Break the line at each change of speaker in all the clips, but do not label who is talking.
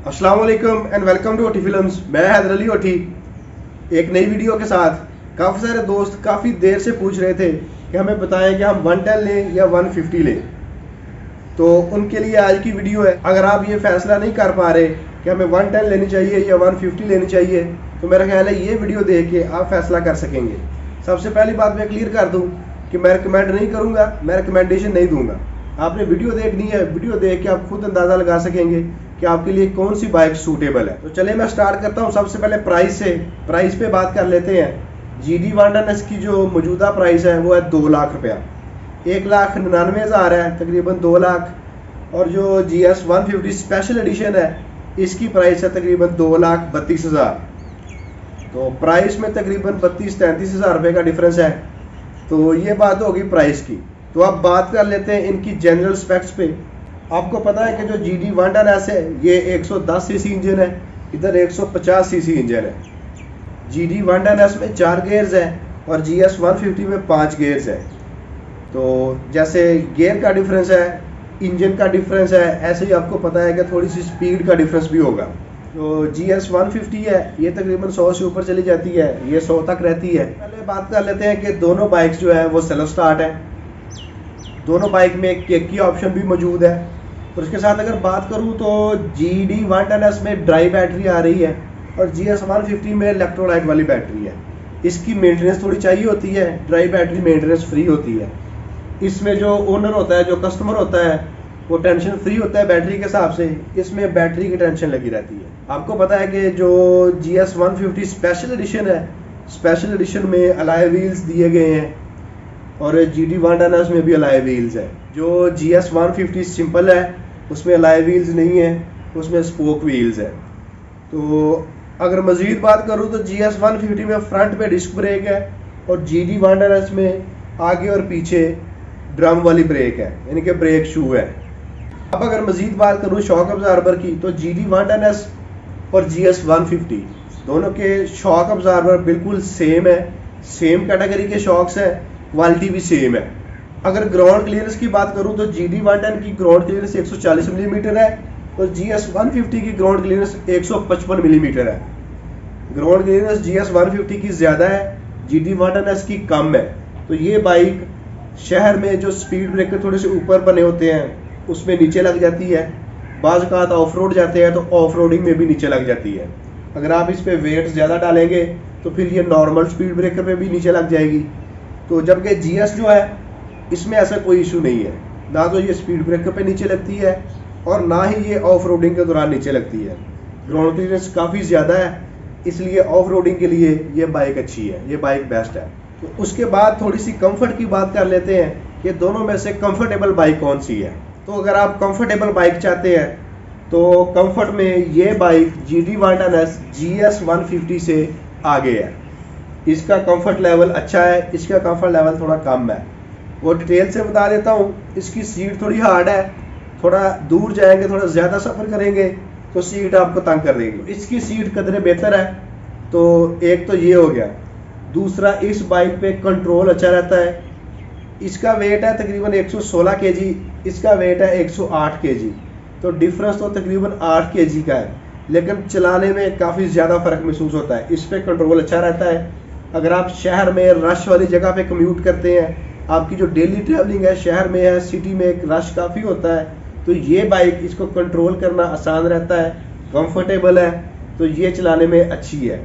अस्सलाम वालेकुम and welcome to OT films. मैं हैदर अली ओटी एक नई वीडियो के साथ। काफ़ी सारे दोस्त काफ़ी देर से पूछ रहे थे कि हमें बताएं कि हम 110 लें या 150 लें, तो उनके लिए आज की वीडियो है। अगर आप ये फैसला नहीं कर पा रहे कि हमें 110 लेनी चाहिए या 150 लेनी चाहिए, तो मेरा ख्याल है ये वीडियो देख के आप फैसला कर सकेंगे। सबसे पहली बात मैं क्लियर कर दूँ कि मैं रिकमेंड नहीं करूँगा, मैं रिकमेंडेशन नहीं दूंगा। आपने वीडियो देखनी है, वीडियो देख के आप खुद अंदाज़ा लगा सकेंगे कि आपके लिए कौन सी बाइक सूटेबल है। तो चलिए मैं स्टार्ट करता हूँ सबसे पहले प्राइस से। प्राइस पे बात कर लेते हैं। GD 110S की जो मौजूदा प्राइस है वो है 2 लाख रुपया, 1,99,000 है, तकरीबन 2 लाख। और जो GS 150 स्पेशल एडिशन है इसकी प्राइस है तकरीबन 2,32,000। तो प्राइस में तकरीबन 32-33,000 रुपये का डिफरेंस है। तो ये बात होगी प्राइस की। तो अब बात कर लेते हैं इनकी जनरल स्पेक्स पे। आपको पता है कि जो GD 110S है ये 110 सीसी इंजन है, इधर 150 सीसी इंजन है। GD 110S में 4 गेयर्स है और GS 150 में 5 गेयर्स है। तो जैसे गियर का डिफरेंस है, इंजन का डिफरेंस है, ऐसे ही आपको पता है कि थोड़ी सी स्पीड का डिफरेंस भी होगा। तो GS 150 है ये तकरीबन 100 से ऊपर चली जाती है, ये 100 तक रहती है। पहले बात कर लेते हैं कि दोनों बाइक्स जो है वो सेल्फ स्टार्ट है। दोनों बाइक में एक किक की ऑप्शन भी मौजूद है। और उसके साथ अगर बात करूं तो GD 110S में ड्राई बैटरी आ रही है और GS 150 में इलेक्ट्रोलाइट वाली बैटरी है। इसकी मेंटेनेंस थोड़ी चाहिए होती है, ड्राई बैटरी मेंटेनेंस फ्री होती है। इसमें जो ओनर होता है, जो कस्टमर होता है, वो टेंशन फ्री होता है बैटरी के हिसाब से। इसमें बैटरी की टेंशन लगी रहती है। आपको पता है कि जो GS 150 स्पेशल एडिशन है, स्पेशल एडिशन में अलॉय व्हील्स दिए गए हैं और GD 110S में भी अलॉय व्हील्स है। जो GS 150 सिंपल है उसमें अलॉय व्हील्स नहीं है, उसमें स्पोक व्हील्स है। तो अगर मज़ीद बात करूँ तो GS 150 में फ्रंट पे डिस्क ब्रेक है और GD 110S में आगे और पीछे ड्रम वाली ब्रेक है, यानी कि ब्रेक शू है। अब अगर मज़ीद बात करूँ शॉक अब्जॉर्बर की, तो GD 110S और GS 150 दोनों के शॉक अब्जॉर्बर बिल्कुल सेम है, सेम कैटेगरी के शॉक्स हैं, क्वालिटी भी सेम है। अगर ग्राउंड क्लियरेंस की बात करूं तो GD 110 की ग्राउंड क्लियरेंस 140 मिलीमीटर है और GS 150 की ग्राउंड क्लियरेंस 155 मिलीमीटर है। ग्राउंड क्लियरेंस GS 150 की ज़्यादा है, GD 110S की कम है। तो ये बाइक शहर में जो स्पीड ब्रेकर थोड़े से ऊपर बने होते हैं उसमें नीचे लग जाती है। बाज़ औक़ात ऑफ रोड जाते हैं तो ऑफ रोडिंग में भी नीचे लग जाती है। अगर आप इस पर वेट ज़्यादा डालेंगे तो फिर ये नॉर्मल स्पीड ब्रेकर पे भी नीचे लग जाएगी। तो जबकि GS जो है इसमें ऐसा कोई इशू नहीं है, ना तो ये स्पीड ब्रेकर पे नीचे लगती है और ना ही ये ऑफ रोडिंग के दौरान नीचे लगती है। ग्राउंड क्लियरेंस काफ़ी ज़्यादा है, इसलिए ऑफ रोडिंग के लिए ये बाइक अच्छी है, ये बाइक बेस्ट है। तो उसके बाद थोड़ी सी कंफर्ट की बात कर लेते हैं कि दोनों में से कंफर्टेबल बाइक कौन सी है। तो अगर आप कंफर्टेबल बाइक चाहते हैं तो कंफर्ट में ये बाइक GD 110S GS 150 से आगे है। इसका कंफर्ट लेवल अच्छा है, इसका कंफर्ट लेवल थोड़ा कम है। वो डिटेल से बता देता हूँ। इसकी सीट थोड़ी हार्ड है, थोड़ा दूर जाएंगे, थोड़ा ज़्यादा सफ़र करेंगे तो सीट आपको तंग कर देगी। इसकी सीट कदरे बेहतर है, तो एक तो ये हो गया। दूसरा, इस बाइक पे कंट्रोल अच्छा रहता है। इसका वेट है तकरीबन 116 kg, इसका वेट है 108 kg। तो डिफरेंस तो तकरीबन 8 kg का है, लेकिन चलाने में काफ़ी ज़्यादा फ़र्क महसूस होता है। इस पर कंट्रोल अच्छा रहता है। अगर आप शहर में रश वाली जगह पे कम्यूट करते हैं, आपकी जो डेली ट्रैवलिंग है शहर में है, सिटी में एक रश काफ़ी होता है, तो ये बाइक इसको कंट्रोल करना आसान रहता है, कंफर्टेबल है, तो ये चलाने में अच्छी है।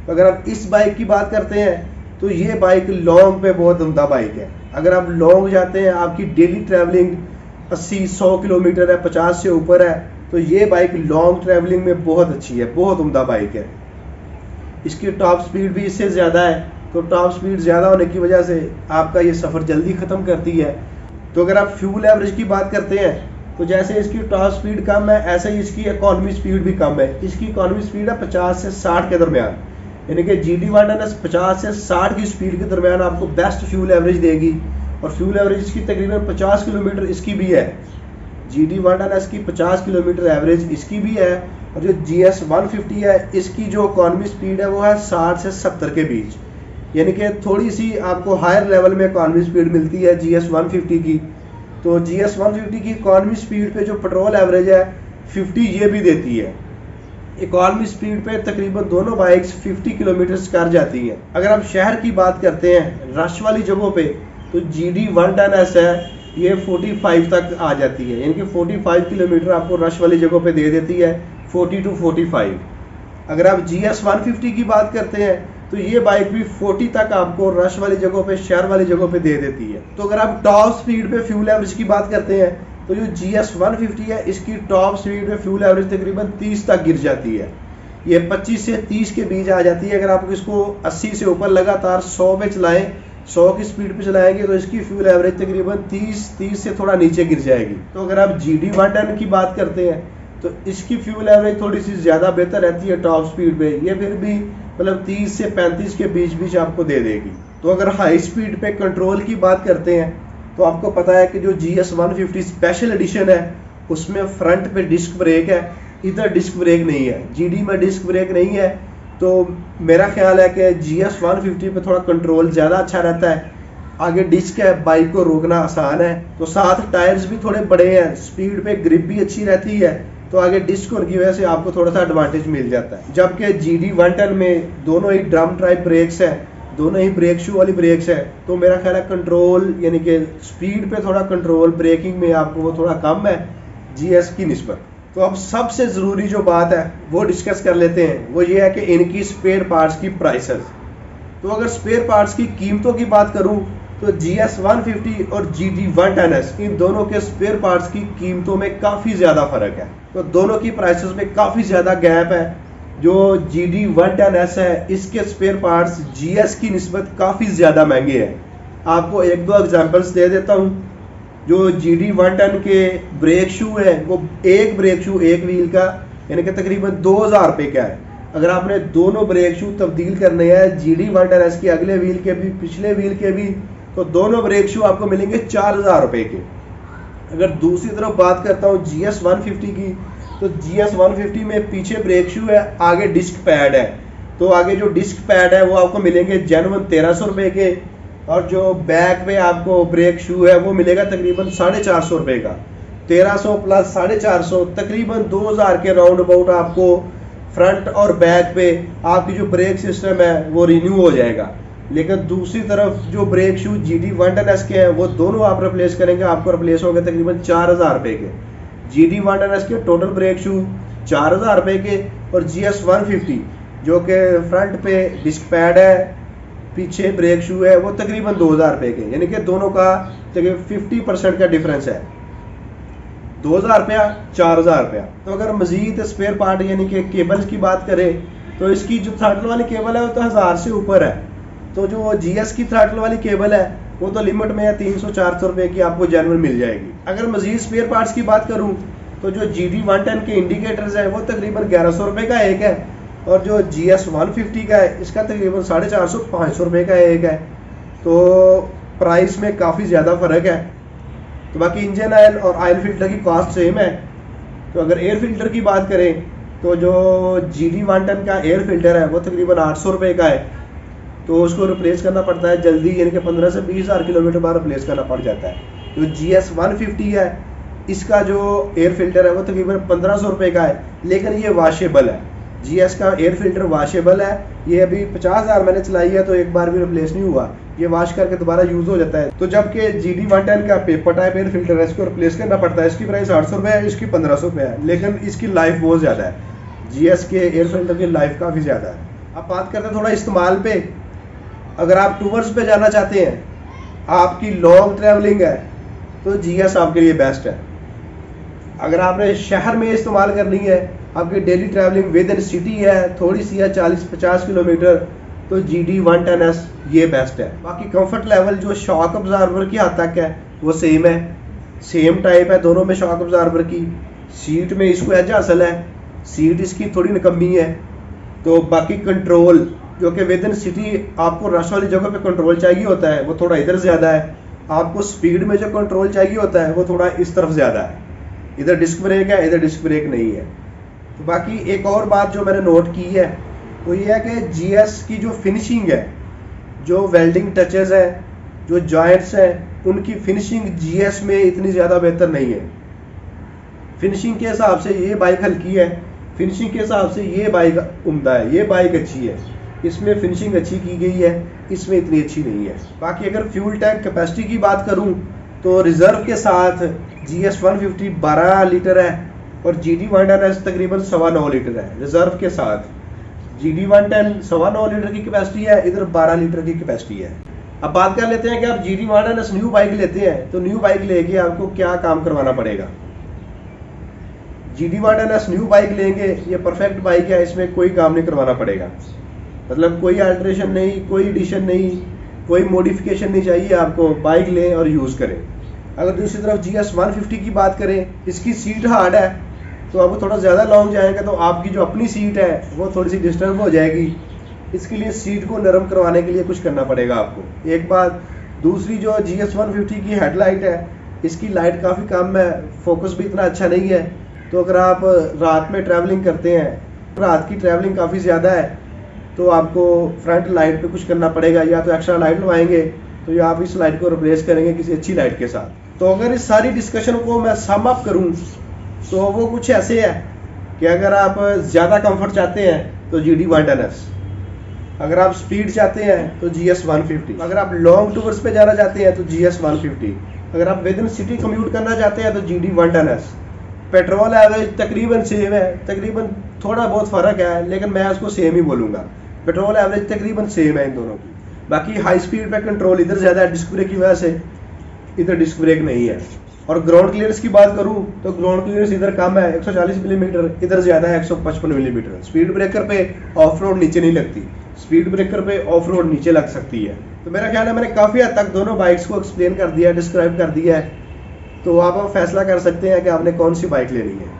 अगर आप इस बाइक की बात करते हैं तो ये बाइक लॉन्ग पे बहुत उम्दा बाइक है। अगर आप लॉन्ग जाते हैं, आपकी डेली ट्रैवलिंग 80-100 किलोमीटर है, 50 से ऊपर है, तो ये बाइक लॉन्ग ट्रैवलिंग में बहुत अच्छी है, बहुत उम्दा बाइक है। इसकी टॉप स्पीड भी इससे ज़्यादा है, तो टॉप स्पीड ज़्यादा होने की वजह से आपका ये सफ़र जल्दी ख़त्म करती है। तो अगर आप फ्यूल एवरेज की बात करते हैं तो जैसे इसकी टॉप स्पीड कम है, ऐसे ही इसकी इकॉनमी स्पीड भी कम है। इसकी इकॉनमी स्पीड है 50 से 60 के दरमियान, यानी कि GD 110S 50 से 60 की स्पीड के दरमियान आपको बेस्ट फ्यूल एवरेज देगी। और फ्यूल एवरेज इसकी तकरीबन 50 किलोमीटर इसकी भी है। GD 110S की 50 किलोमीटर एवरेज इसकी भी है। और जो GS 150 है इसकी जो इकॉनमी स्पीड है वो है 60 से 70 के बीच, यानी कि थोड़ी सी आपको हायर लेवल में इकॉनमी स्पीड मिलती है GS 150 की। तो GS 150 की इकॉनमी स्पीड पे जो पेट्रोल एवरेज है 50 ये भी देती है। इकॉनमी स्पीड पे तकरीबन दोनों बाइक्स 50 किलोमीटर कर जाती हैं। अगर हम शहर की बात करते हैं रश वाली जगहों पे, तो GD 110S है, ये 45 तक आ जाती है, यानी कि 45 किलोमीटर आपको रश वाली जगहों पे दे देती है, 40 to 45। अगर आप GS 150 की बात करते हैं तो ये बाइक भी 40 तक आपको रश वाली जगहों पे, शहर वाली जगहों पे दे देती है। तो अगर आप टॉप स्पीड पे फ्यूल एवरेज की बात करते हैं तो जो GS 150 है इसकी टॉप स्पीड पे फ्यूल एवरेज तकरीबन 30 तक गिर जाती है, ये 25 से 30 के बीच आ जाती है। अगर आप इसको 80 से ऊपर लगातार 100 पे चलाएं, 100 की स्पीड पे चलाएंगे तो इसकी फ्यूल एवरेज तकरीबन 30 से थोड़ा नीचे गिर जाएगी। तो अगर आप GD 110 की बात करते हैं तो इसकी फ्यूल एवरेज थोड़ी सी ज़्यादा बेहतर रहती है टॉप स्पीड पे, ये फिर भी मतलब 30 से 35 के बीच आपको दे देगी। तो अगर हाई स्पीड पे कंट्रोल की बात करते हैं तो आपको पता है कि जो GS 150 स्पेशल एडिशन है उसमें फ्रंट पे डिस्क ब्रेक है, इधर डिस्क ब्रेक नहीं है, GD में डिस्क ब्रेक नहीं है। तो मेरा ख्याल है कि GS 150 पे थोड़ा कंट्रोल ज़्यादा अच्छा रहता है, आगे डिस्क है, बाइक को रोकना आसान है। तो साथ टायर्स भी थोड़े बड़े हैं, स्पीड पे ग्रिप भी अच्छी रहती है, तो आगे डिस्क होने की वजह से आपको थोड़ा सा एडवांटेज मिल जाता है। जबकि GD 110 में दोनों ही ड्रम टाइप ब्रेक्स हैं, दोनों ही ब्रेक शू वाली ब्रेक्स है, तो मेरा ख्याल है कंट्रोल यानी कि स्पीड पे थोड़ा कंट्रोल ब्रेकिंग में आपको वो थोड़ा कम है GS की निस्बत। तो अब सबसे ज़रूरी जो बात है वो डिस्कस कर लेते हैं, वो ये है कि इनकी स्पेयर पार्ट्स की प्राइसेस। तो अगर स्पेयर पार्ट्स की कीमतों की बात करूं तो GS 150 और GD 110S इन दोनों के स्पेयर पार्ट्स की कीमतों में काफ़ी ज़्यादा फ़र्क है, तो दोनों की प्राइसेस में काफ़ी ज़्यादा गैप है। जो GD 110S है इसके स्पेयर पार्ट्स GS की निस्बत काफ़ी ज़्यादा महंगे हैं। आपको एक दो एग्जांपल्स दे देता हूँ। जो GD 110 के ब्रेक शू है वो एक ब्रेक शू एक व्हील का यानी कि तकरीबन 2000 रुपये का है। अगर आपने दोनों ब्रेक शू तब्दील करने हैं GD 110S के अगले व्हील के भी पिछले व्हील के भी, तो दोनों ब्रेक शू आपको मिलेंगे 4000 रुपये के। अगर दूसरी तरफ बात करता हूँ GS 150 की, तो GS 150 में पीछे ब्रेक शू है, आगे डिस्क पैड है, तो आगे जो डिस्क पैड है वो आपको मिलेंगे जेन्युइन 1300 रुपये के, और जो बैक पे आपको ब्रेक शू है वो मिलेगा तकरीबन 450 रुपये का। 1300 प्लस 450 तकरीबन 2000 के राउंड अबाउट आपको फ्रंट और बैक पे आपकी जो ब्रेक सिस्टम है वो रिन्यू हो जाएगा। लेकिन दूसरी तरफ जो ब्रेक शू GD 110S के हैं वो दोनों आप रिप्लेस करेंगे, आपको रिप्लेस होंगे तकरीबन 4000 रुपये के। GD 110S के टोटल ब्रेक शू 4000 रुपये के, और GS 150 जो कि फ्रंट पे डिस्क पैड है, पीछे ब्रेक शू है, वो तकरीबन 2000 रुपये के, यानी कि दोनों का तकरीबन 50% का डिफरेंस है, 2000 रुपया 4000 रुपया। तो अगर मजीद स्पेयर पार्ट यानी कि केबल्स की बात करें तो इसकी जो थ्रॉटल वाली केबल है वो तो 1000 से ऊपर है। तो जो GS की थ्रॉटल वाली केबल है वो तो लिमिट में है, 300-400 रुपये की आपको जेन्युइन मिल जाएगी। अगर मजीद स्पेयर पार्ट्स की बात करूं तो जो GD 110 के इंडिकेटर्स हैं वो तकरीबन 1100 रुपये का एक है, और जो GS 150 का है इसका तकरीबन 450-500 रुपये का एक है। तो प्राइस में काफ़ी ज़्यादा फ़र्क है। तो बाकी इंजन ऑयल और ऑयल फिल्टर की कॉस्ट सेम है। तो अगर एयर फिल्टर की बात करें तो जो GD 110 का एयर फिल्टर है वो तकरीबन 800 रुपये का है, तो उसको रिप्लेस करना पड़ता है जल्दी, यानी कि 15 से 20 हज़ार किलोमीटर बाद रिप्लेस करना पड़ जाता है। जो GS 150 है इसका जो एयर फिल्टर है वो तकरीबन 1500 रुपये का है, लेकिन ये वाशेबल है। GS का एयर फिल्टर वाशेबल है, ये अभी 50,000 मैंने चलाई है तो एक बार भी रिप्लेस नहीं हुआ, ये वॉश करके दोबारा यूज़ हो जाता है। तो जबकि GD 110 का पेपर टाइप एयर फिल्टर है इसको रिप्लेस करना पड़ता है, इसकी प्राइस 800 रुपये है, इसकी 1500 रुपये है, लेकिन इसकी लाइफ बहुत ज़्यादा है। GS के एयर फिल्टर की लाइफ काफ़ी ज़्यादा है। अब बात करते हैं थोड़ा इस्तेमाल पे। अगर आप टूर्स पे जाना चाहते हैं, आपकी लॉन्ग ट्रैवलिंग है, तो GS आपके लिए बेस्ट है। अगर आपने शहर में इस्तेमाल करनी है, आपकी daily travelling with in city है, थोड़ी सी है 40-50 किलोमीटर, तो GD 110S ये बेस्ट है। बाकी कंफर्ट लेवल जो शॉक अब्जॉर्बर की हद तक है वो सेम है, सेम टाइप है दोनों में शॉक अब्जॉर्बर की। सीट में इसको एज हासिल है, सीट इसकी थोड़ी निकम्मी है। तो बाकी कंट्रोल जो कि विद इन सिटी आपको रश वाली जगह पे कंट्रोल चाहिए होता है वो थोड़ा इधर ज़्यादा है, आपको स्पीड में जो कंट्रोल चाहिए होता है वो थोड़ा इस तरफ ज़्यादा है। इधर डिस्क ब्रेक है, इधर डिस्क ब्रेक नहीं है। तो बाकी एक और बात जो मैंने नोट की है वो ये है कि GS की जो फिनिशिंग है, जो वेल्डिंग टचेस है, जो जॉइंट्स हैं, उनकी फिनिशिंग GS में इतनी ज़्यादा बेहतर नहीं है। फिनिशिंग के हिसाब से ये बाइक हल्की है, फिनिशिंग के हिसाब से ये बाइक उम्दा है, ये बाइक अच्छी है, इसमें फिनिशिंग अच्छी की गई है, इसमें इतनी अच्छी नहीं है। बाकी अगर फ्यूल टैंक कैपेसिटी की बात करूं तो रिजर्व के साथ GS 150 12 लीटर है और GD 110 तकरीबन 9.25 लीटर है। रिजर्व के साथ GD 110 9.25 लीटर की कैपेसिटी है, इधर 12 लीटर की कैपेसिटी है। अब बात कर लेते हैं कि आप GD 110 न्यू बाइक लेते हैं तो न्यू बाइक लेके आपको क्या काम करवाना पड़ेगा। GD 110 न्यू बाइक लेंगे, ये परफेक्ट बाइक है, इसमें कोई काम नहीं करवाना पड़ेगा, मतलब कोई अल्ट्रेशन नहीं, कोई एडिशन नहीं, कोई मॉडिफिकेशन नहीं चाहिए आपको, बाइक लें और यूज़ करें। अगर दूसरी तरफ GS 150 की बात करें, इसकी सीट हार्ड है तो आपको थोड़ा ज़्यादा लॉन्ग जाएंगे तो आपकी जो अपनी सीट है वो थोड़ी सी डिस्टर्ब हो जाएगी। इसके लिए सीट को नरम करवाने के लिए कुछ करना पड़ेगा आपको, एक बात। दूसरी जो GS 150 की हेडलाइट है, इसकी लाइट काफ़ी कम है, फोकस भी इतना अच्छा नहीं है। तो अगर आप रात में ट्रैवलिंग करते हैं, रात की ट्रैवलिंग काफ़ी ज़्यादा है, तो आपको फ्रंट लाइट पे कुछ करना पड़ेगा, या तो एक्स्ट्रा लाइट लगवाएंगे तो या आप इस लाइट को रिप्लेस करेंगे किसी अच्छी लाइट के साथ। तो अगर इस सारी डिस्कशन को मैं सम अप करूं तो वो कुछ ऐसे है कि अगर आप ज़्यादा कंफर्ट चाहते हैं तो GD 110, अगर आप स्पीड चाहते हैं तो GS 150, अगर आप लॉन्ग टूर्स पे जाना चाहते हैं तो GS 150, अगर आप विद इन सिटी कम्यूट करना चाहते हैं तो GD 110। पेट्रोल एवरेज तकरीबन सेम है, तकरीबन थोड़ा बहुत फ़र्क है लेकिन मैं उसको सेम ही बोलूँगा। पेट्रोल एवरेज तकरीबन सेम है इन दोनों की। बाकी हाई स्पीड पे कंट्रोल इधर ज़्यादा है डिस्क ब्रेक की वजह से, इधर डिस्क ब्रेक नहीं है। और ग्राउंड क्लियरेंस की बात करूँ तो ग्राउंड क्लियरेंस इधर कम है 140 मिलीमीटर, इधर ज़्यादा है 155 मिलीमीटर। स्पीड ब्रेकर पे ऑफ रोड नीचे नहीं लगती, स्पीड ब्रेकर पे ऑफ रोड नीचे लग सकती है। तो मेरा ख्याल है मैंने काफ़ी हद तक दोनों बाइक्स को एक्सप्लेन कर दिया है, डिस्क्राइब कर दिया है, तो आप फैसला कर सकते हैं कि आपने कौन सी बाइक लेनी है।